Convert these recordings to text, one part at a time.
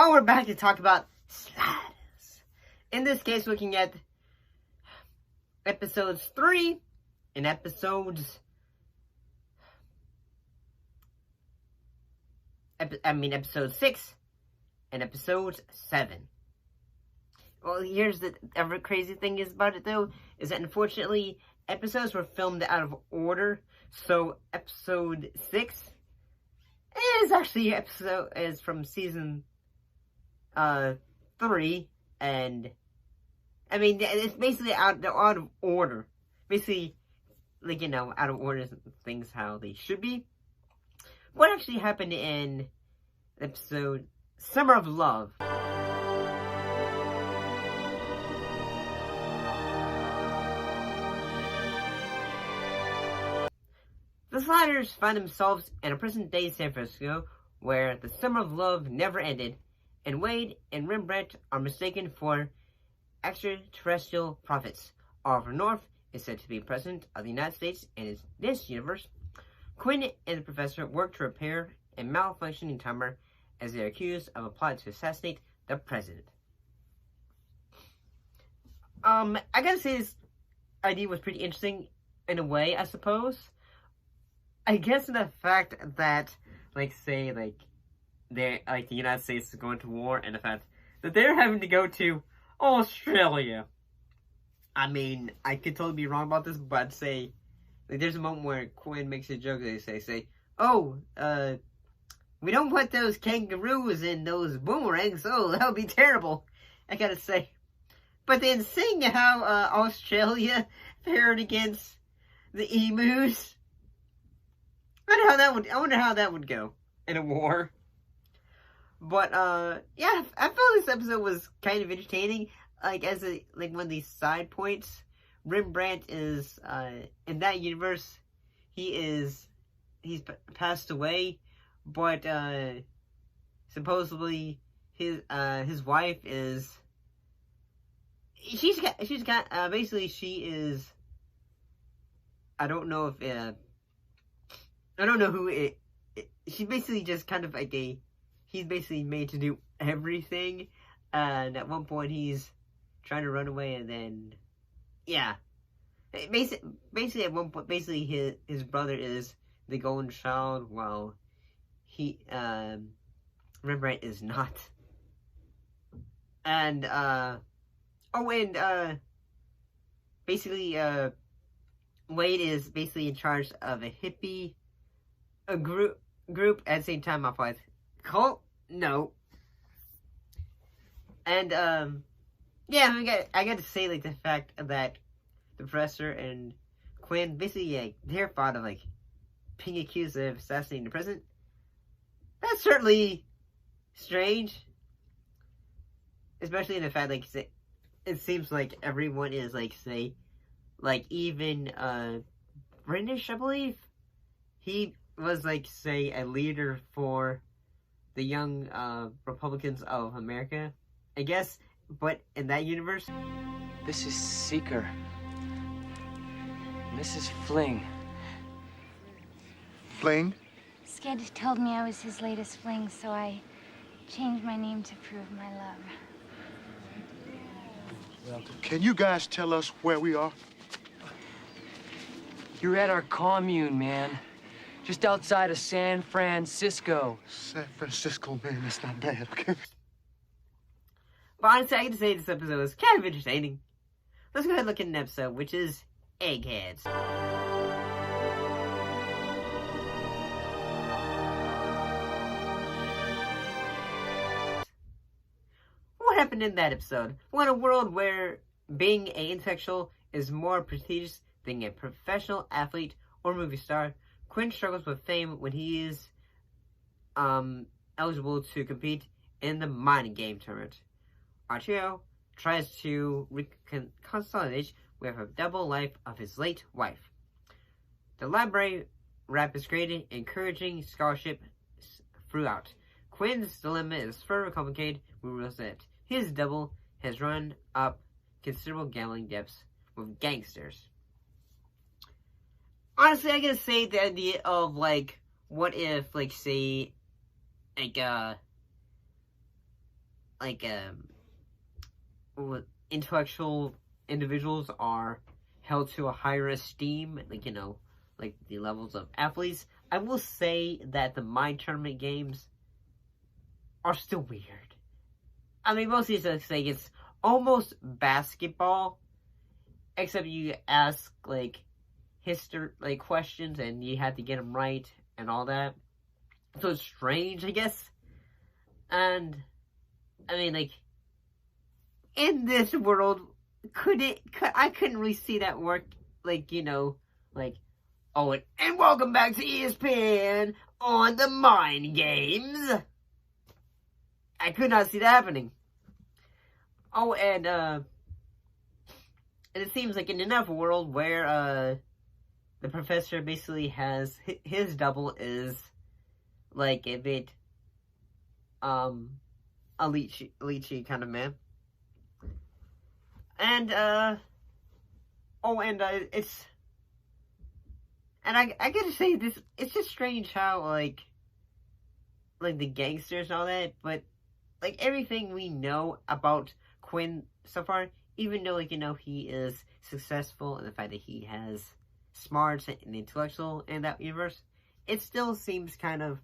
Well, we're back to talk about sliders. In this case, looking at episodes 3 and episode 6 and episode 7. Well, here's the ever crazy thing is about it though, is that unfortunately episodes were filmed out of order. So episode 6 is actually is from season 3, and I mean it's basically out of order. Basically, like, out of order things how they should be. What actually happened in episode Summer of Love? The Sliders find themselves in a present-day San Francisco where the Summer of Love never ended, and Wade and Rembrandt are mistaken for extraterrestrial prophets. Oliver North is said to be President of the United States, and in this universe, Quinn and the Professor work to repair a malfunctioning timer as they are accused of a plot to assassinate the President. I gotta say this idea was pretty interesting in a way, I suppose. I guess in the fact that, the United States is going to war, and the fact that they're having to go to Australia. I mean, I could totally be wrong about this, but I'd say, there's a moment where Quinn makes a joke, they say, oh, we don't want those kangaroos and those boomerangs, oh, that'll be terrible, I gotta say. But then seeing how, Australia fared against the emus, I wonder how that would go in a war. But, yeah, I felt this episode was kind of entertaining. One of these side points, Rembrandt is, in that universe, he's passed away, but, supposedly, his wife is, basically she is, I don't know who she's basically just kind of he's basically made to do everything, and at one point he's trying to run away, and then, yeah. Basically at one point, his brother is the golden child, while Rembrandt is not. And, basically, Wade is basically in charge of a hippie group at the same time. I thought, cult? No. And, yeah, I got to say, the fact that the Professor and Quinn, basically, they're thought of, being accused of assassinating the President. That's certainly strange. Especially in the fact, it seems like everyone is, even, British, I believe? He was, a leader for the Young, Republicans of America, I guess, but in that universe. This is Seeker. And this is Fling. Fling? Sked told me I was his latest fling, so I changed my name to prove my love. Can you guys tell us where we are? You're at our commune, man. Just outside of San Francisco. San Francisco, man, that's not bad, okay? But honestly, I can say this episode was kind of entertaining. Let's go ahead and look at an episode, which is Eggheads. What happened in that episode? Well, in a world where being an intellectual is more prestigious than a professional athlete or movie star, Quinn struggles with fame when he is eligible to compete in the mind game tournament. Arturo tries to reconcile with a double life of his late wife. The library rap is created, encouraging scholarship throughout. Quinn's dilemma is further complicated when we realize that his double has run up considerable gambling debts with gangsters. Honestly, I gotta say the idea of, what if, say, like intellectual individuals are held to a higher esteem, like, you know, like the levels of athletes. I will say that the Mind Tournament games are still weird. I mean, mostly it's like it's almost basketball, except you ask like questions and you have to get them right and all that. So it's strange, I guess. And I mean, like, in this world, I couldn't really see that work, like, you know, like, oh, and welcome back to ESPN on the Mind Games. I could not see that happening. Oh, and it seems like in another world where, the professor basically has, his double is, like, a bit, a leechy kind of man. And, it's, and I gotta say, it's just strange how, like the gangsters and all that, but, like, everything we know about Quinn so far, even though, like, you know, he is successful, and the fact that he has smarts and intellectual in that universe, it still seems kind of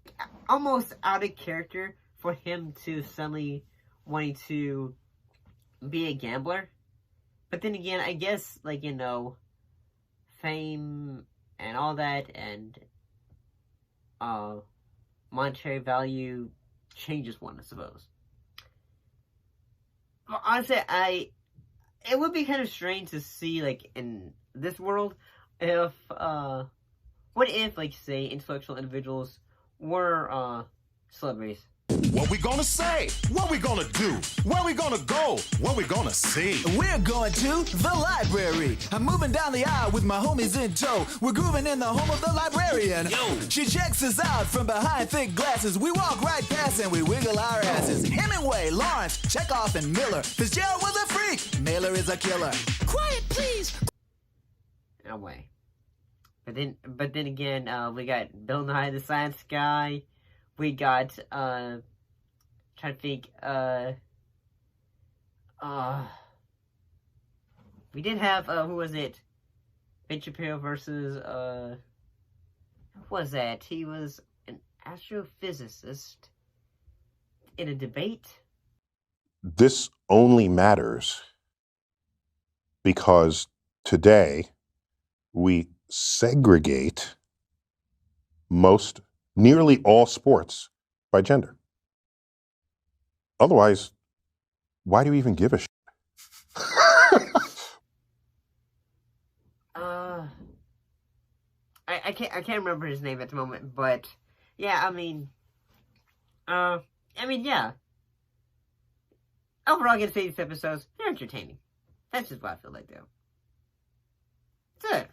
almost out of character for him to suddenly wanting to be a gambler. But then again, I guess, like, you know, fame and all that, and, monetary value changes one, I suppose. But honestly, it would be kind of strange to see, like, in this world, if, what if, like, say, intellectual individuals were, celebrities? What we gonna say? What we gonna do? Where we gonna go? What we gonna see? We're going to the library. I'm moving down the aisle with my homies in tow. We're grooving in the home of the librarian. Yo! She checks us out from behind thick glasses. We walk right past and we wiggle our asses. Hemingway, Lawrence, Chekhov, and Miller. Fitzgerald was a freak. Mailer is a killer. Quiet, please. In a way. But then again, we got Bill Nye the Science Guy. We got, trying to think, we did have, who was it? Ben Shapiro versus, who was that? He was an astrophysicist in a debate. This only matters because today we segregate nearly all sports by gender. Otherwise, why do you even give a shit? I can't remember his name at the moment, but yeah, I mean, yeah. Overall, I can say these episodes, they're entertaining. That's just what I feel like, though. That's it.